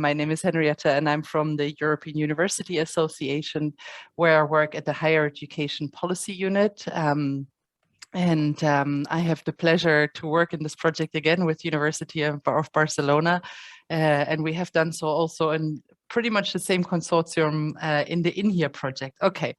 My name is Henrietta, and I'm from the European University Association, where I work at the Higher Education Policy Unit. I have the pleasure to work in this project again with University of Barcelona. And we have done so also in pretty much the same consortium in the In Here project. Okay,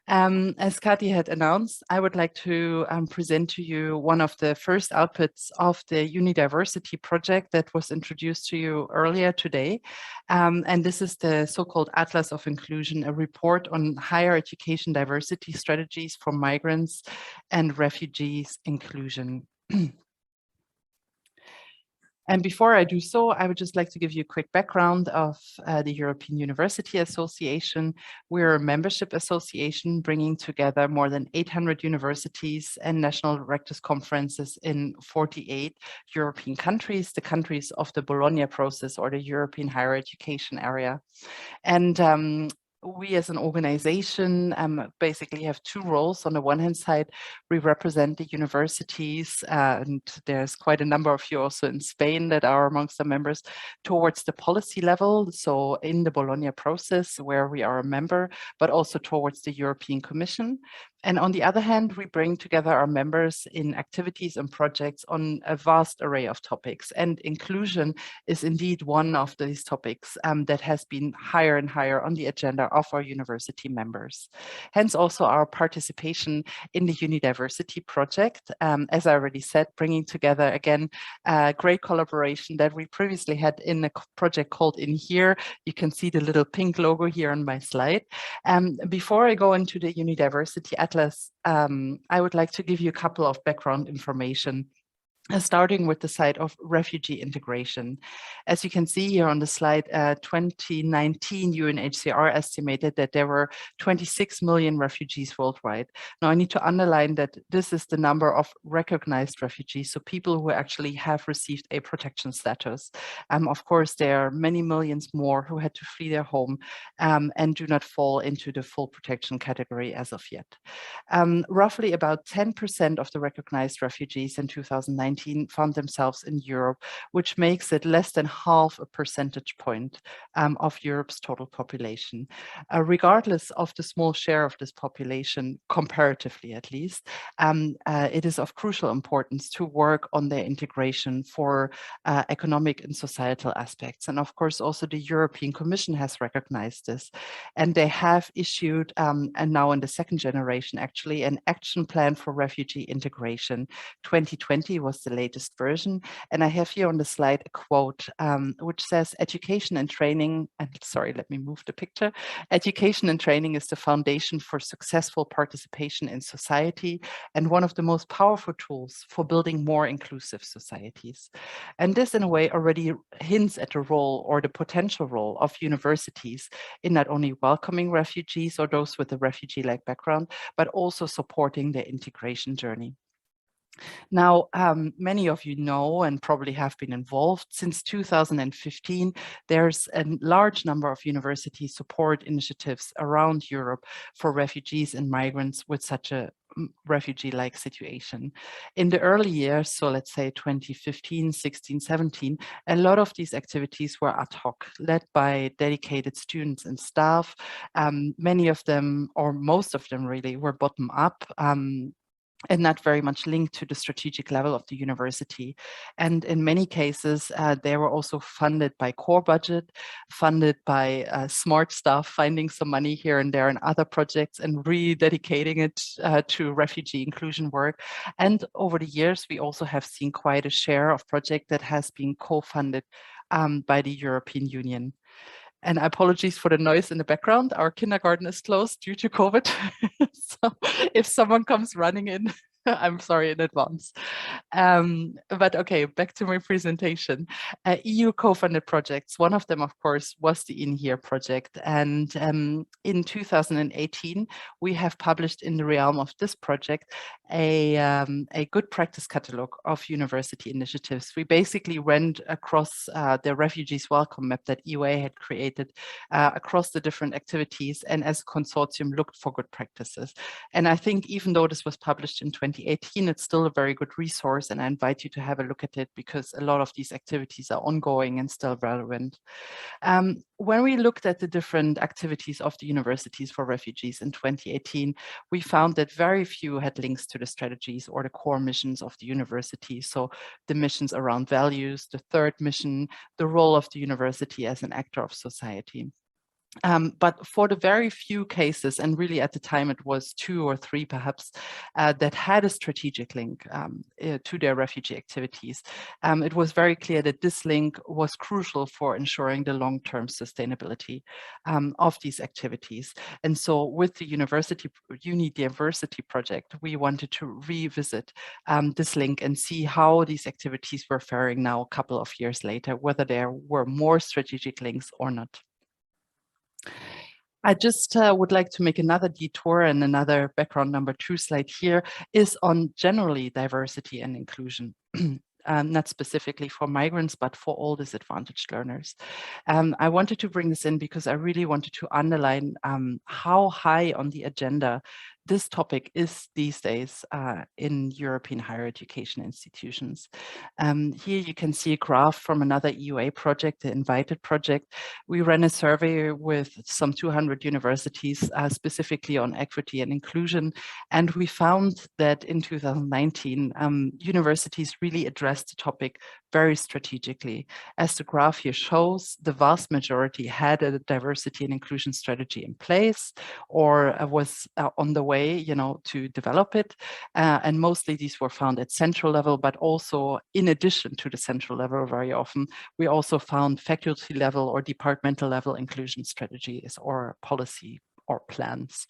as Kati had announced, I would like to present to you one of the first outputs of the Unidiversity project that was introduced to you earlier today. And this is the so-called Atlas of Inclusion, a report on higher education diversity strategies for migrants and refugees inclusion. And before I do so, I would just like to give you a quick background of the European University Association. We're a membership association bringing together more than 800 universities and national rectors conferences in 48 European countries, the countries of the Bologna process or the European higher education area. And we as an organization basically have two roles. On the one hand side, we represent the universities, and there's quite a number of you also in Spain that are amongst the members, towards the policy level. So in the Bologna process, where we are a member, but also towards the European Commission. And on the other hand, we bring together our members in activities and projects on a vast array of topics. And inclusion is indeed one of these topics that has been higher and higher on the agenda of our university members. Hence also our participation in the Unidiversity project, as I already said, bringing together again a great collaboration that we previously had in a project called In Here. You can see the little pink logo here on my slide. Before I go into the Unidiversity Atlas, I would like to give you a couple of background information. Starting with the side of refugee integration. As you can see here on the slide, 2019 UNHCR estimated that there were 26 million refugees worldwide. Now I need to underline that this is the number of recognized refugees, so people who actually have received a protection status. Of course, there are many millions more who had to flee their home and do not fall into the full protection category as of yet. Roughly about 10% of the recognized refugees in 2019 found themselves in Europe, which makes it less than half a percentage point of Europe's total population. Regardless of the small share of this population, comparatively at least, it is of crucial importance to work on their integration for economic and societal aspects. And of course, also the European Commission has recognized this. And they have issued, and now in the second generation, actually, an action plan for refugee integration. 2020 was the latest version. And I have here on the slide a quote, which says, education and training, and sorry, let me move the picture. Education and training is the foundation for successful participation in society and one of the most powerful tools for building more inclusive societies. And this in a way already hints at the role or the potential role of universities in not only welcoming refugees or those with a refugee-like background, but also supporting their integration journey. Now, many of you know and probably have been involved. Since 2015, there's a large number of university support initiatives around Europe for refugees and migrants with such a refugee-like situation. In the early years, so let's say 2015, 16, 17, a lot of these activities were ad hoc, led by dedicated students and staff. Many of them, or most of them really, were bottom up. And not very much linked to the strategic level of the university. And in many cases, they were also funded by core budget, funded by smart staff, finding some money here and there in other projects and rededicating it to refugee inclusion work. And over the years, we also have seen quite a share of project that has been co-funded by the European Union. And apologies for the noise in the background. Our kindergarten is closed due to COVID. So if someone comes running in, I'm sorry in advance. But okay, back to my presentation. EU co-funded projects. One of them, of course, was the In Here project. And in 2018, we have published in the realm of this project a good practice catalog of university initiatives. We basically went across the refugees welcome map that EUA had created across the different activities, and as a consortium looked for good practices. And I think even though this was published in 2018, it's still a very good resource, and I invite you to have a look at it because a lot of these activities are ongoing and still relevant. When we looked at the different activities of the universities for refugees in 2018, we found that very few had links to the strategies or the core missions of the university. So the missions around values, the third mission, the role of the university as an actor of society. But for the very few cases, and really at the time it was 2 or 3 perhaps, that had a strategic link to their refugee activities, it was very clear that this link was crucial for ensuring the long-term sustainability of these activities. And so with the Uni Diversity project, we wanted to revisit this link and see how these activities were faring now a couple of years later, whether there were more strategic links or not. I just would like to make another detour, and another background number 2 slide here is on generally diversity and inclusion. Not specifically for migrants, but for all disadvantaged learners. I wanted to bring this in because I really wanted to underline how high on the agenda this topic is these days in European higher education institutions. Here you can see a graph from another EUA project, the Invited project. We ran a survey with some 200 universities specifically on equity and inclusion, and we found that in 2019, universities really addressed the topic very strategically. As the graph here shows, the vast majority had a diversity and inclusion strategy in place or was on the way, to develop it. And mostly these were found at central level, but also in addition to the central level, very often, we also found faculty level or departmental level inclusion strategies or policy or plans.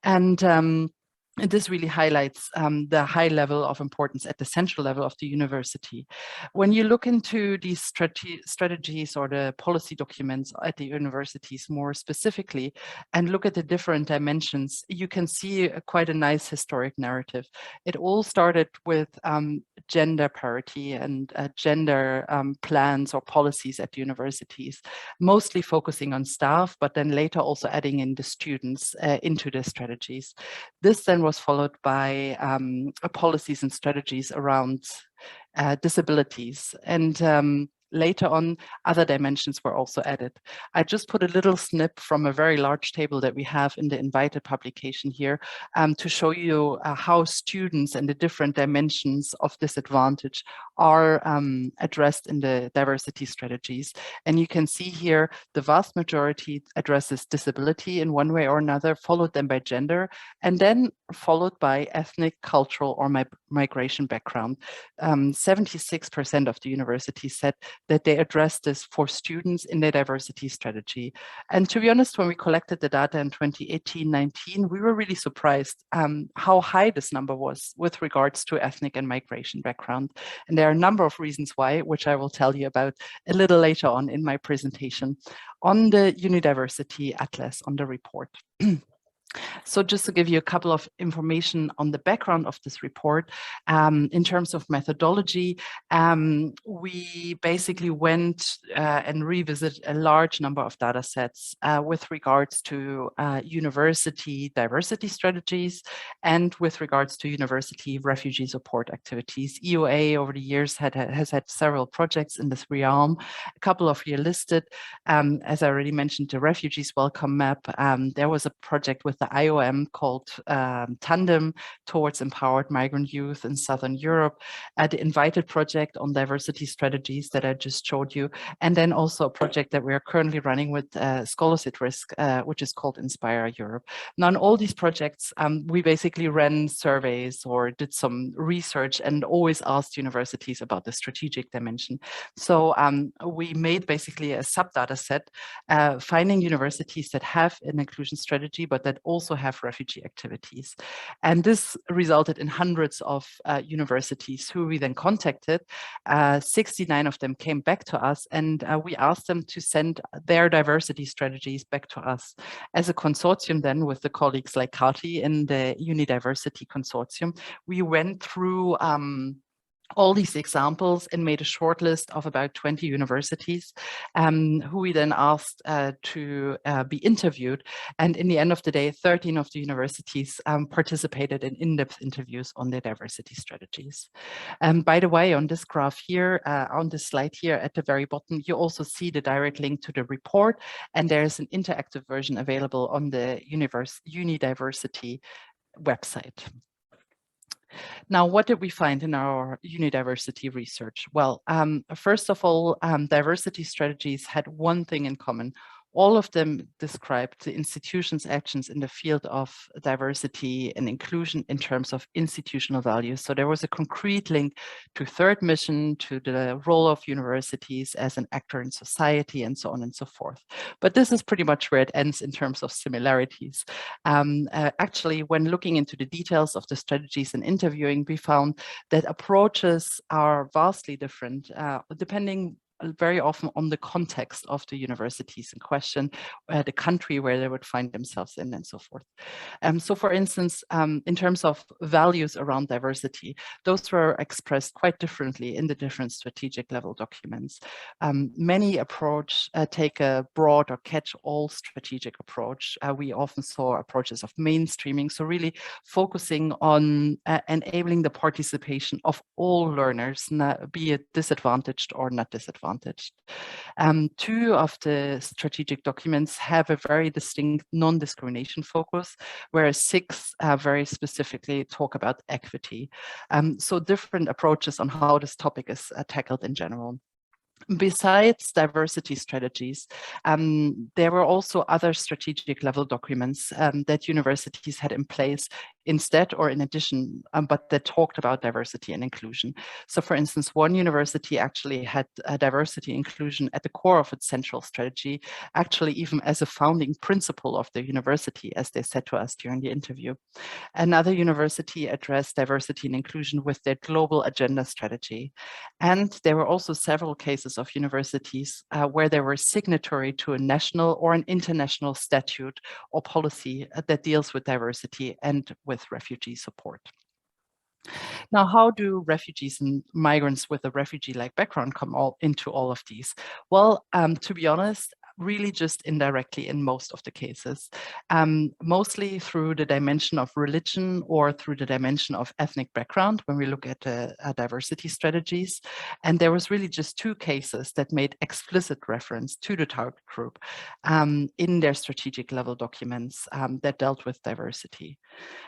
And this really highlights the high level of importance at the central level of the university. When you look into these strategies or the policy documents at the universities more specifically and look at the different dimensions, you can see quite a nice historic narrative. It all started with gender parity and gender plans or policies at the universities, mostly focusing on staff, but then later also adding in the students into the strategies. This then was followed by policies and strategies around disabilities. And later on, other dimensions were also added. I just put a little snip from a very large table that we have in the Invited publication here to show you how students and the different dimensions of disadvantage are addressed in the diversity strategies. And you can see here the vast majority addresses disability in one way or another, followed then by gender, and then followed by ethnic, cultural, or migration background. 76% of the university said that they addressed this for students in their diversity strategy. And to be honest, when we collected the data in 2018-19, we were really surprised how high this number was with regards to ethnic and migration background. And there are a number of reasons why, which I will tell you about a little later on in my presentation on the Unidiversity Atlas, on the report. So just to give you a couple of information on the background of this report, in terms of methodology, we basically went and revisited a large number of data sets with regards to university diversity strategies and with regards to university refugee support activities. EUA over the years has had several projects in this realm, a couple of here listed. As I already mentioned, the Refugees Welcome Map. There was a project with the IOM called Tandem towards empowered migrant youth in Southern Europe, the Invited project on diversity strategies that I just showed you, and then also a project that we are currently running with Scholars at Risk, which is called Inspire Europe. Now, in all these projects, we basically ran surveys or did some research and always asked universities about the strategic dimension. So we made basically a sub-data set, finding universities that have an inclusion strategy, but that also have refugee activities. And this resulted in hundreds of universities who we then contacted. 69 of them came back to us, and we asked them to send their diversity strategies back to us. As a consortium then with the colleagues like Kati in the Unidiversity Consortium, we went through all these examples and made a short list of about 20 universities who we then asked to be interviewed. And in the end of the day, 13 of the universities participated in in-depth interviews on their diversity strategies. By the way, on this graph here, on this slide here at the very bottom, you also see the direct link to the report, and there's an interactive version available on the Unidiversity website. Now, what did we find in our unidiversity research? Well, first of all, diversity strategies had one thing in common. All of them described the institution's actions in the field of diversity and inclusion in terms of institutional values. So there was a concrete link to third mission, to the role of universities as an actor in society, and so on and so forth. But this is pretty much where it ends in terms of similarities. Actually, when looking into the details of the strategies and interviewing, we found that approaches are vastly different, depending very often on the context of the universities in question, the country where they would find themselves in, and so forth. So for instance, in terms of values around diversity, those were expressed quite differently in the different strategic level documents. Many take a broad or catch-all strategic approach. We often saw approaches of mainstreaming, so really focusing on enabling the participation of all learners, be it disadvantaged or not disadvantaged. Two of the strategic documents have a very distinct non-discrimination focus, whereas 6 very specifically talk about equity. So different approaches on how this topic is tackled in general. Besides diversity strategies, there were also other strategic level documents that universities had in place instead or in addition, but that talked about diversity and inclusion. So for instance, one university actually had diversity inclusion at the core of its central strategy, actually even as a founding principle of the university, as they said to us during the interview. Another university addressed diversity and inclusion with their global agenda strategy. And there were also several cases of universities where they were signatory to a national or an international statute or policy that deals with diversity and with refugee support. Now, how do refugees and migrants with a refugee-like background come into all of these? Well, to be honest, really just indirectly in most of the cases, mostly through the dimension of religion or through the dimension of ethnic background when we look at diversity strategies. And there was really just 2 cases that made explicit reference to the target group in their strategic level documents that dealt with diversity.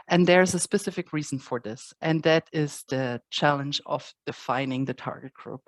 And there's a specific reason for this, and that is the challenge of defining the target group.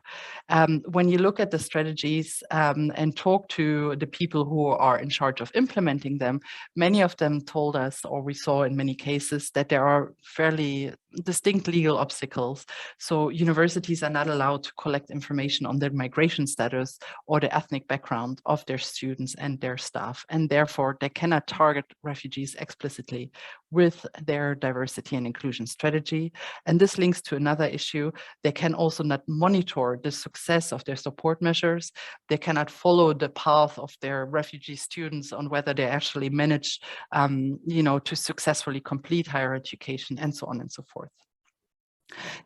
When you look at the strategies and talk to the people who are in charge of implementing them, many of them told us, or we saw in many cases, that there are fairly distinct legal obstacles. So universities are not allowed to collect information on their migration status or the ethnic background of their students and their staff, and therefore they cannot target refugees explicitly with their diversity and inclusion strategy. And this links to another issue. They can also not monitor the success of their support measures. They cannot follow the path of their refugee students on whether they actually manage, to successfully complete higher education, and so on and so forth.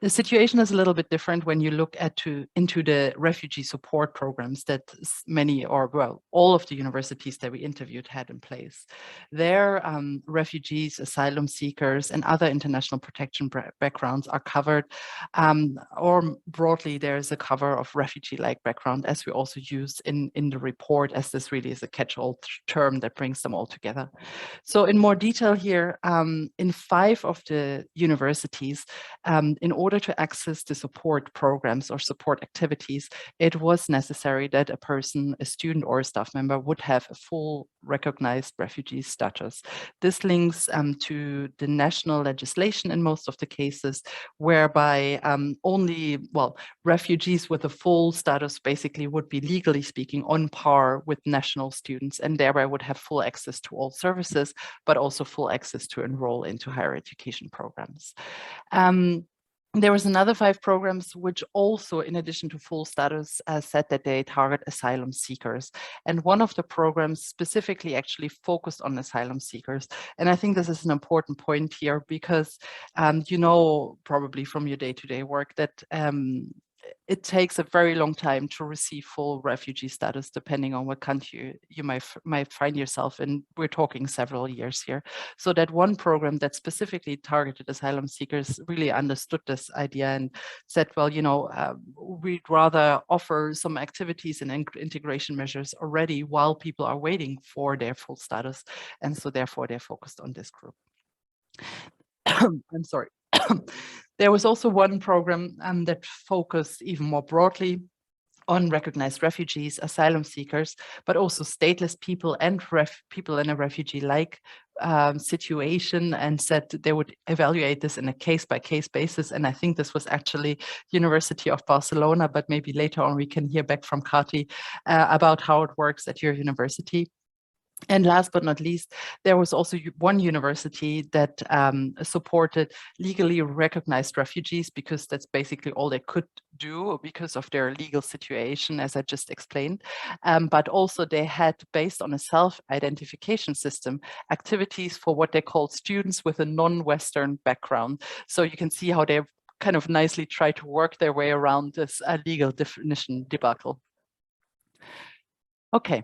The situation is a little bit different when you look into the refugee support programs that many, or well, all of the universities that we interviewed had in place. There, refugees, asylum seekers, and other international protection backgrounds are covered, or broadly, there is a cover of refugee-like background, as we also use in the report, as this really is a catch-all term that brings them all together. So in more detail here, in 5 of the universities, in order to access the support programs or support activities, it was necessary that a person, a student or a staff member, would have a full recognized refugee status. This links to the national legislation in most of the cases, whereby refugees with a full status basically would be, legally speaking, on par with national students, and thereby would have full access to all services, but also full access to enroll into higher education programs. There was another 5 programs which also, in addition to full status, said that they target asylum seekers. And one of the programs specifically actually focused on asylum seekers. And I think this is an important point here because you know probably from your day-to-day work that it takes a very long time to receive full refugee status, depending on what country you might find yourself in. We're talking several years here. So that one program that specifically targeted asylum seekers really understood this idea and said, well, you know, we'd rather offer some activities and integration measures already while people are waiting for their full status. And so therefore they're focused on this group. I'm sorry. There was also one program that focused even more broadly on recognized refugees, asylum seekers, but also stateless people and people in a refugee-like situation, and said they would evaluate this in a case-by-case basis. And I think this was actually University of Barcelona, but maybe later on we can hear back from Kati about how it works at your university. And last but not least, there was also one university that supported legally recognized refugees, because that's basically all they could do because of their legal situation, as I just explained. But also they had, based on a self-identification system, activities for what they called students with a non-Western background. So you can see how they kind of nicely try to work their way around this legal definition debacle. Okay.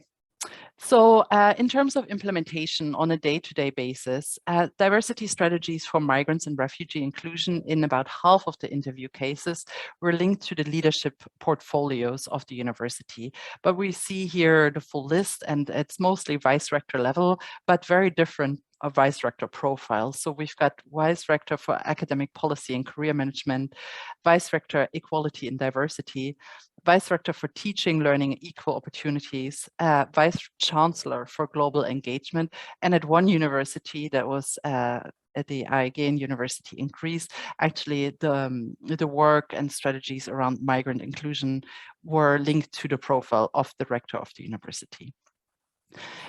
So in terms of implementation on a day-to-day basis, diversity strategies for migrants and refugee inclusion in about half of the interview cases were linked to the leadership portfolios of the university. But we see here the full list, and it's mostly vice rector level, but very different vice rector profiles. So we've got vice rector for academic policy and career management, vice rector equality and diversity, vice rector for teaching, learning, and equal opportunities, vice chancellor for global engagement, and at one university that was at the Aegean University in Greece, actually the work and strategies around migrant inclusion were linked to the profile of the rector of the university.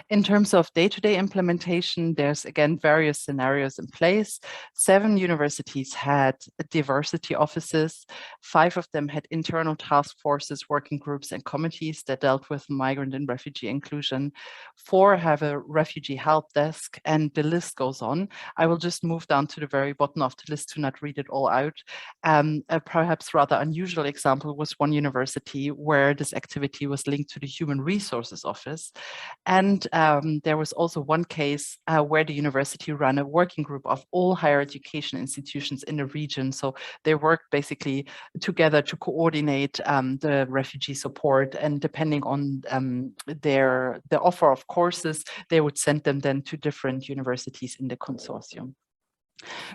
In terms of day-to-day implementation, there's again various scenarios in place. 7 universities had diversity offices. 5 of them had internal task forces, working groups, and committees that dealt with migrant and refugee inclusion. 4 have a refugee help desk, and the list goes on. I will just move down to the very bottom of the list to not read it all out. A perhaps rather unusual example was one university where this activity was linked to the Human Resources Office. And there was also one case where the university ran a working group of all higher education institutions in the region. So they worked basically together to coordinate the refugee support, and depending on the offer of courses, they would send them then to different universities in the consortium.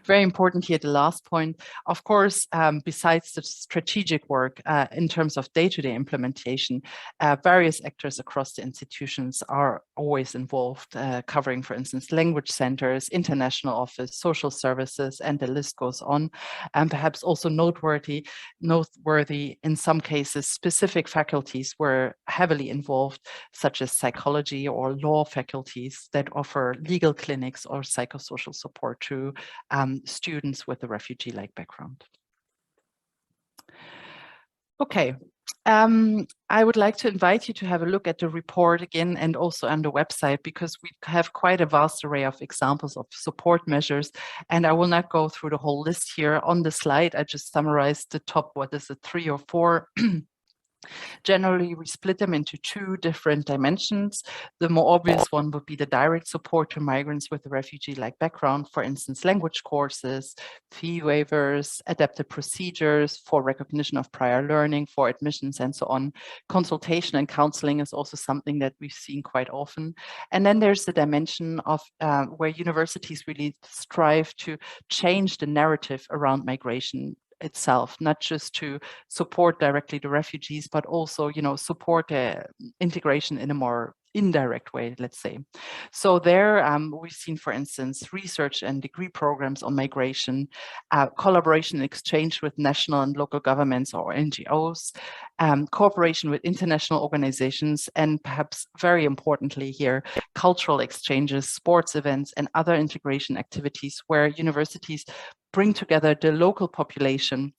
Very important here, the last point, of course, besides the strategic work in terms of day-to-day implementation, various actors across the institutions are always involved, covering, for instance, language centers, international office, social services, and the list goes on. And perhaps also noteworthy in some cases, specific faculties were heavily involved, such as psychology or law faculties that offer legal clinics or psychosocial support to students with a refugee-like background. Okay, I would like to invite you to have a look at the report again, and also on the website, because we have quite a vast array of examples of support measures, and I will not go through the whole list here. On the slide, I just summarized the top, 3 or 4 Generally, we split them into 2 different dimensions. The more obvious one would be the direct support to migrants with a refugee-like background, for instance, language courses, fee waivers, adapted procedures for recognition of prior learning, for admissions, and so on. Consultation and counseling is also something that we've seen quite often. And then there's the dimension of where universities really strive to change the narrative around migration itself, not just to support directly the refugees, but also, support integration in a more indirect way, let's say. So there we've seen, for instance, research and degree programs on migration, collaboration and exchange with national and local governments or NGOs, cooperation with international organizations, and perhaps very importantly here, cultural exchanges, sports events, and other integration activities where universities bring together the local population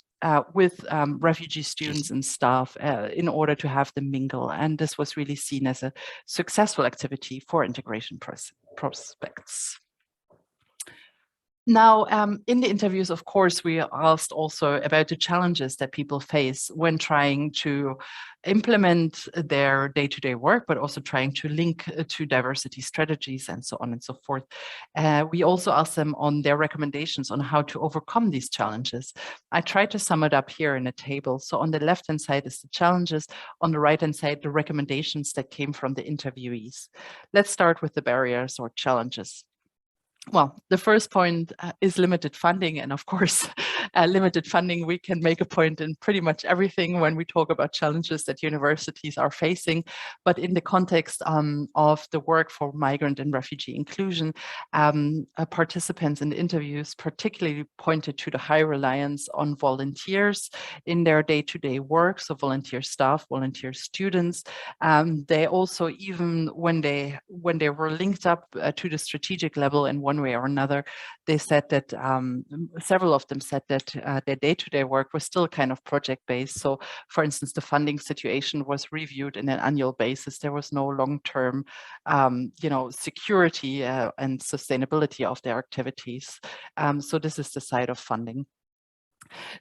with refugee students and staff in order to have them mingle. And this was really seen as a successful activity for integration prospects. Now, in the interviews, of course, we asked also about the challenges that people face when trying to implement their day-to-day work, but also trying to link to diversity strategies and so on and so forth. We also asked them on their recommendations on how to overcome these challenges. I tried to sum it up here in a table. So on the left-hand side is the challenges, on the right-hand side, the recommendations that came from the interviewees. Let's start with the barriers or challenges. Well, the first point is limited funding. And of course, limited funding, we can make a point in pretty much everything when we talk about challenges that universities are facing. But in the context of the work for migrant and refugee inclusion, participants in the interviews particularly pointed to the high reliance on volunteers in their day-to-day work, so volunteer staff, volunteer students. They also, even when they were linked up to the strategic level in one way or another, they said that several of them said that their day-to-day work was still kind of project-based. So, for instance, the funding situation was reviewed on an annual basis. There was no long-term, security and sustainability of their activities. So this is the side of funding.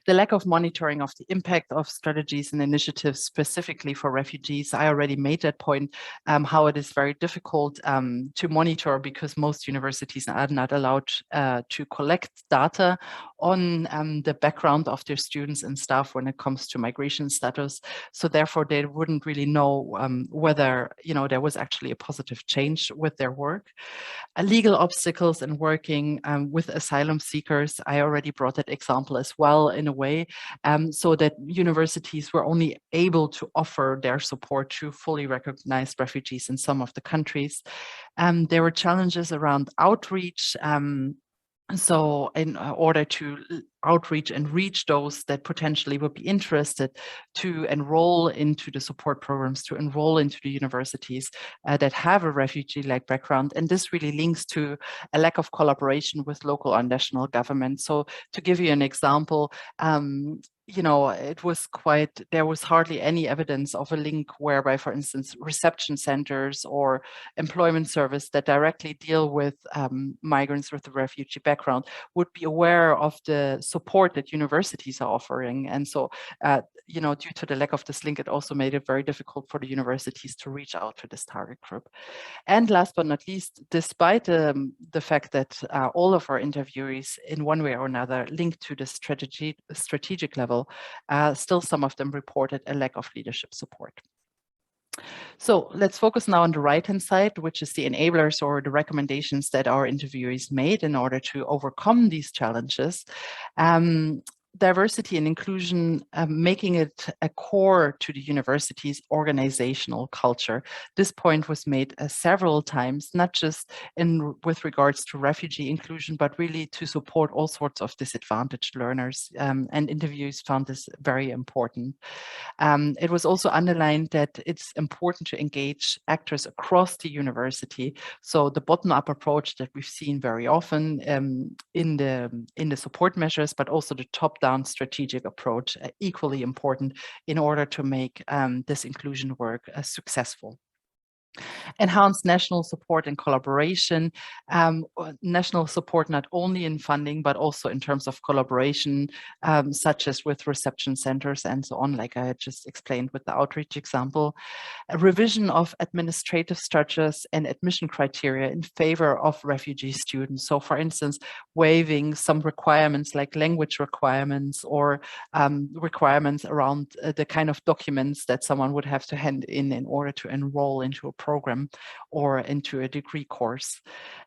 The lack of monitoring of the impact of strategies and initiatives specifically for refugees. I already made that point, how it is very difficult to monitor because most universities are not allowed to collect data on the background of their students and staff when it comes to migration status. So therefore, they wouldn't really know whether there was actually a positive change with their work. Legal obstacles in working with asylum seekers. I already brought that example as well in a way, so that universities were only able to offer their support to fully recognized refugees in some of the countries. There were challenges around outreach. So in order to outreach and reach those that potentially would be interested to enroll into the support programs, to enroll into the universities that have a refugee-like background. And this really links to a lack of collaboration with local and national government. So to give you an example, there was hardly any evidence of a link whereby, for instance, reception centers or employment service that directly deal with migrants with a refugee background would be aware of the support that universities are offering. And so, due to the lack of this link, it also made it very difficult for the universities to reach out to this target group. And last but not least, despite the fact that all of our interviewees in one way or another linked to the strategic level, still some of them reported a lack of leadership support. So let's focus now on the right-hand side, which is the enablers or the recommendations that our interviewees made in order to overcome these challenges. Diversity and inclusion, making it a core to the university's organizational culture. This point was made several times, not just with regards to refugee inclusion, but really to support all sorts of disadvantaged learners. And interviewees found this very important. It was also underlined that it's important to engage actors across the university. So the bottom-up approach that we've seen very often in the support measures, but also the top-down strategic approach, equally important in order to make this inclusion work successful. Enhance national support and collaboration, national support not only in funding, but also in terms of collaboration, such as with reception centers and so on, like I had just explained with the outreach example. A revision of administrative structures and admission criteria in favor of refugee students. So for instance, waiving some requirements like language requirements or requirements around the kind of documents that someone would have to hand in order to enroll into a program or into a degree course.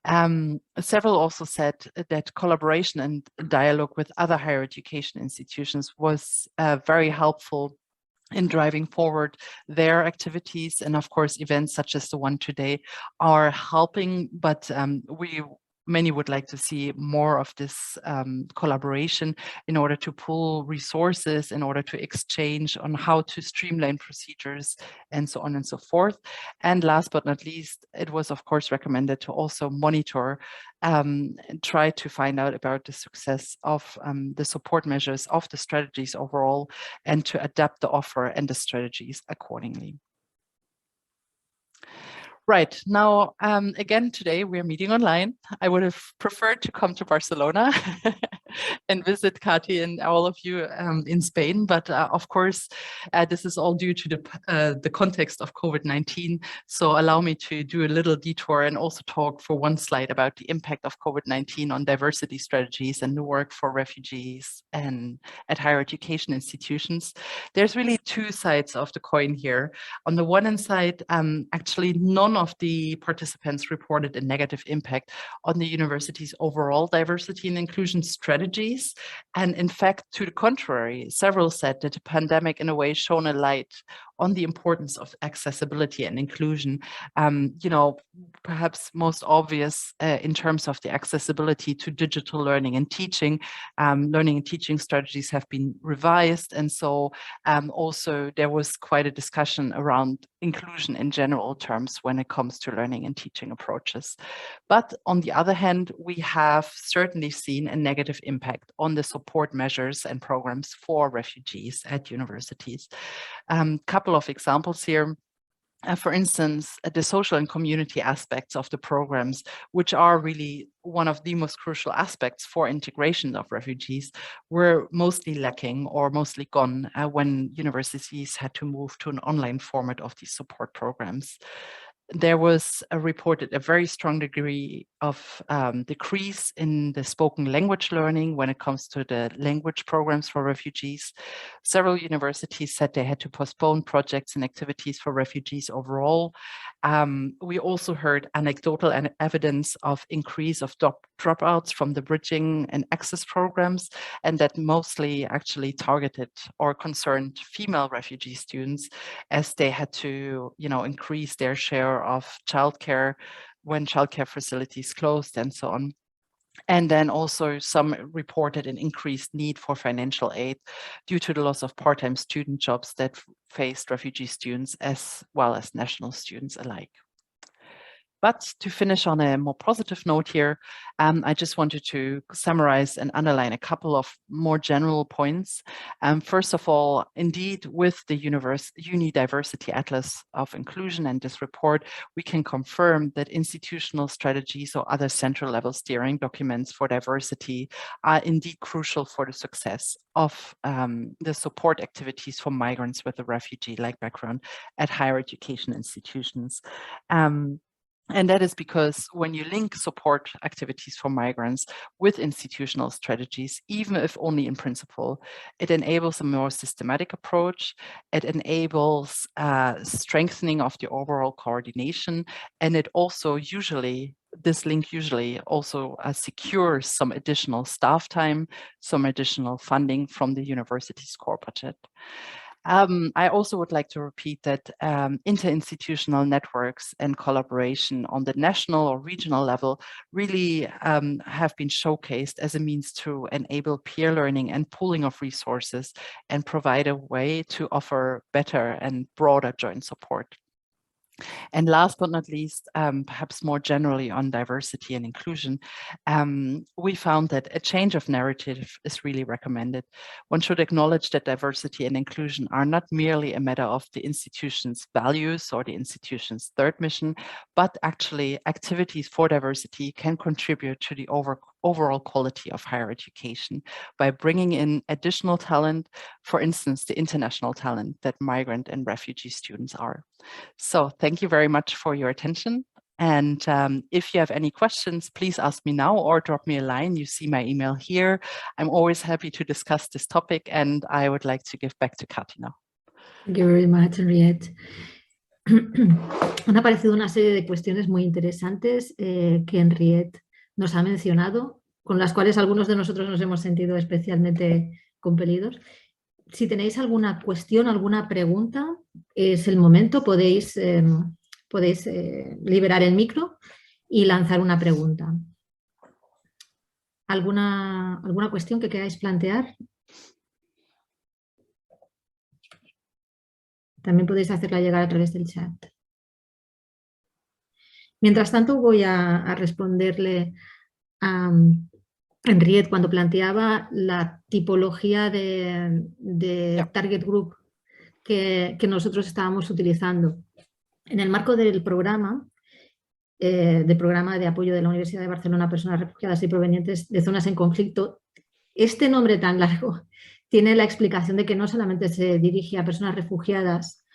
Several also said that collaboration and dialogue with other higher education institutions was very helpful in driving forward their activities. And of course, events such as the one today are helping, but we many would like to see more of this collaboration in order to pool resources, in order to exchange on how to streamline procedures, and so on and so forth. And last but not least, it was of course recommended to also monitor and try to find out about the success of the support measures, of the strategies overall, and to adapt the offer and the strategies accordingly. Right, now, again, today we're meeting online. I would have preferred to come to Barcelona and visit Kati and all of you in Spain, but of course, this is all due to the context of COVID-19. So allow me to do a little detour and also talk for one slide about the impact of COVID-19 on diversity strategies and the work for refugees and at higher education institutions. There's really two sides of the coin here. On the one hand side, actually none of the participants reported a negative impact on the university's overall diversity and inclusion strategies. And in fact, to the contrary, several said that the pandemic in a way shone a light on the importance of accessibility and inclusion. You know, perhaps most obvious in terms of the accessibility to digital learning and teaching. Learning and teaching strategies have been revised. And so also there was quite a discussion around inclusion in general terms when it comes to learning and teaching approaches. But on the other hand, we have certainly seen a negative impact on the support measures and programs for refugees at universities. Couple of examples here. For instance, the social and community aspects of the programs, which are really one of the most crucial aspects for integration of refugees, were mostly lacking or mostly gone when universities had to move to an online format of these support programs. There was reported a very strong degree of decrease in the spoken language learning when it comes to the language programs for refugees. Several universities said they had to postpone projects and activities for refugees overall. We also heard anecdotal evidence of increase of dropouts from the bridging and access programs, and that mostly actually targeted or concerned female refugee students, as they had to, you know, increase their share of childcare when childcare facilities closed and so on. And then also some reported an increased need for financial aid due to the loss of part-time student jobs that faced refugee students as well as national students alike. But to finish on a more positive note here, I just wanted to summarize and underline a couple of more general points. First of all, indeed, with the Uni Diversity Atlas of Inclusion and this report, we can confirm that institutional strategies or other central level steering documents for diversity are indeed crucial for the success of the support activities for migrants with a refugee-like background at higher education institutions. And that is because when you link support activities for migrants with institutional strategies, even if only in principle, it enables a more systematic approach. It enables strengthening of the overall coordination. And it also this link usually also secures some additional staff time, some additional funding from the university's core budget. I also would like to repeat that interinstitutional networks and collaboration on the national or regional level really have been showcased as a means to enable peer learning and pooling of resources and provide a way to offer better and broader joint support. And last but not least, perhaps more generally on diversity and inclusion, we found that a change of narrative is really recommended. One should acknowledge that diversity and inclusion are not merely a matter of the institution's values or the institution's third mission, but actually activities for diversity can contribute to the overall quality of higher education by bringing in additional talent, for instance, the international talent that migrant and refugee students are. So thank you very much for your attention. And if you have any questions, please ask me now or drop me a line. You see my email here. I'm always happy to discuss this topic, and I would like to give back to Kati now. Thank you very much, Henriette. Han aparecido una serie de cuestiones muy interesantes que Henriette nos ha mencionado, con las cuales algunos de nosotros nos hemos sentido especialmente compelidos. Si tenéis alguna cuestión, alguna pregunta, es el momento, podéis liberar el micro y lanzar una pregunta. ¿Alguna cuestión que queráis plantear? También podéis hacerla llegar a través del chat. Mientras tanto, voy a responderle a Henriette cuando planteaba la tipología de target group que nosotros estábamos utilizando. En el marco del programa de apoyo de la Universidad de Barcelona a personas refugiadas y provenientes de zonas en conflicto, este nombre tan largo tiene la explicación de que no solamente se dirige a personas refugiadas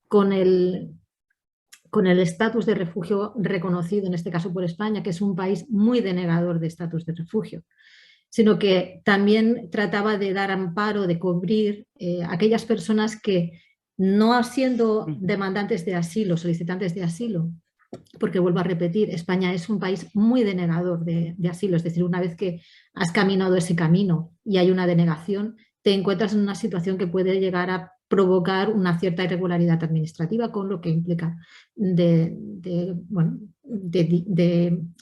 con el estatus de refugio reconocido, en este caso por España, que es un país muy denegador de estatus de refugio, sino que también trataba de dar amparo, de cubrir aquellas personas que, no siendo demandantes de asilo, solicitantes de asilo, porque vuelvo a repetir, España es un país muy denegador de asilo, es decir, una vez que has caminado ese camino y hay una denegación, te encuentras en una situación que puede llegar a provocar una cierta irregularidad administrativa, con lo que implica de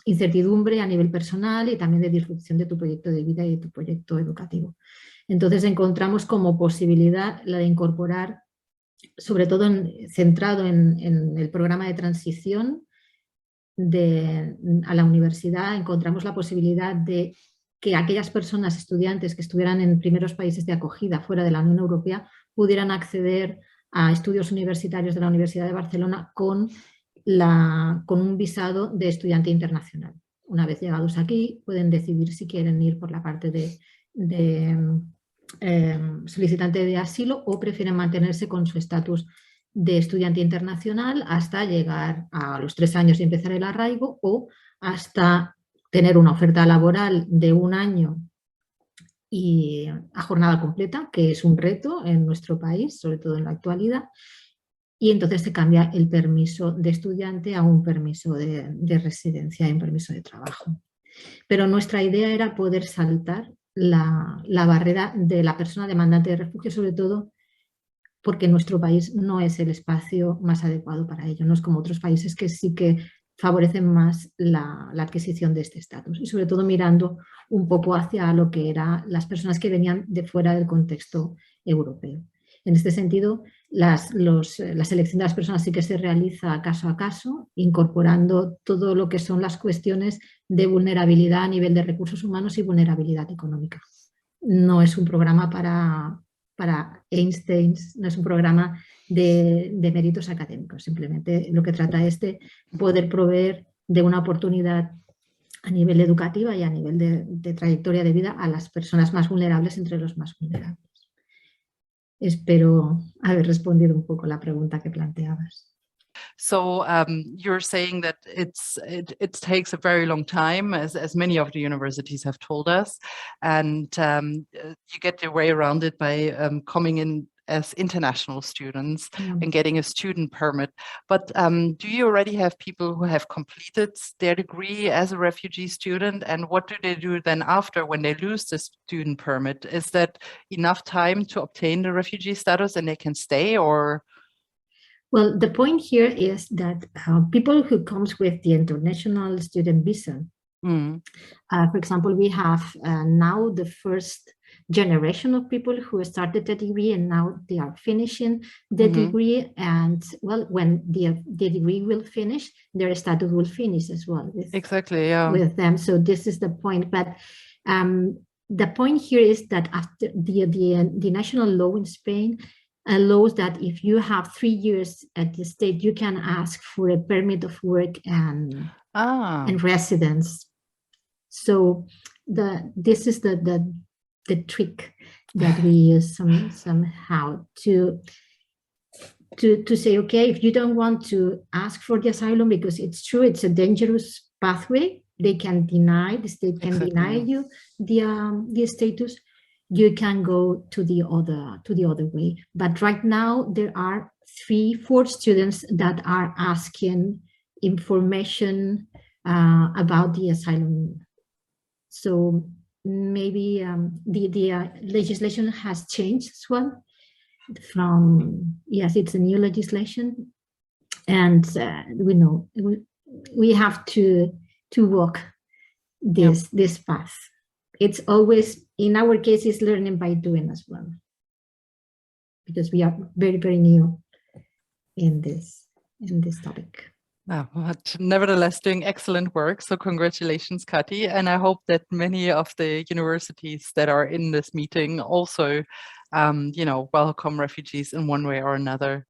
incertidumbre a nivel personal y también de disrupción de tu proyecto de vida y de tu proyecto educativo. Entonces encontramos como posibilidad la de incorporar, sobre todo centrado en el programa de transición a la universidad, encontramos la posibilidad de que aquellas personas, estudiantes que estuvieran en primeros países de acogida fuera de la Unión Europea, pudieran acceder a estudios universitarios de la Universidad de Barcelona con un visado de estudiante internacional. Una vez llegados aquí, pueden decidir si quieren ir por la parte de solicitante de asilo o prefieren mantenerse con su estatus de estudiante internacional hasta llegar a los 3 años y empezar el arraigo, o hasta tener una oferta laboral de 1 año y a jornada completa, que es un reto en nuestro país, sobre todo en la actualidad, y entonces se cambia el permiso de estudiante a un permiso de residencia y un permiso de trabajo. Pero nuestra idea era poder saltar la barrera de la persona demandante de refugio, sobre todo porque nuestro país no es el espacio más adecuado para ello. No es como otros países que sí que favorecen más la adquisición de este estatus, y sobre todo mirando un poco hacia lo que eran las personas que venían de fuera del contexto europeo. En este sentido, la selección de las personas sí que se realiza caso a caso, incorporando todo lo que son las cuestiones de vulnerabilidad a nivel de recursos humanos y vulnerabilidad económica. No es un programa para Einstein, no es un programa de méritos académicos, simplemente lo que trata es de poder proveer de una oportunidad a nivel educativa y a nivel de trayectoria de vida a las personas más vulnerables entre los más vulnerables. Espero haber respondido un poco la pregunta que planteabas. So you're saying that it takes a very long time, as many of the universities have told us, and you get your way around it by coming in as international students and getting a student permit. But do you already have people who have completed their degree as a refugee student, and what do they do then after when they lose the student permit? Is that enough time to obtain the refugee status and they can stay, or? Well, the point here is that people who comes with the international student visa, for example, we have now the first generation of people who started the degree and now they are finishing the degree, and well, when the degree will finish, their status will finish as well with them. So this is the point. But the point here is that after the national law in Spain allows that if you have 3 years at the state, you can ask for a permit of work and residence. So this is the trick that we use somehow to say, okay, if you don't want to ask for the asylum, because it's true, it's a dangerous pathway, they can deny, the state can deny you the status, you can go to the other way. But right now there are 3-4 students that are asking information about the asylum. So maybe the legislation has changed as well. Yes, it's a new legislation, and we know we have to walk this path. it's always, in our case, is learning by doing as well, because we are very, very new in this topic. But nevertheless, doing excellent work. So congratulations, Kati. And I hope that many of the universities that are in this meeting also, welcome refugees in one way or another.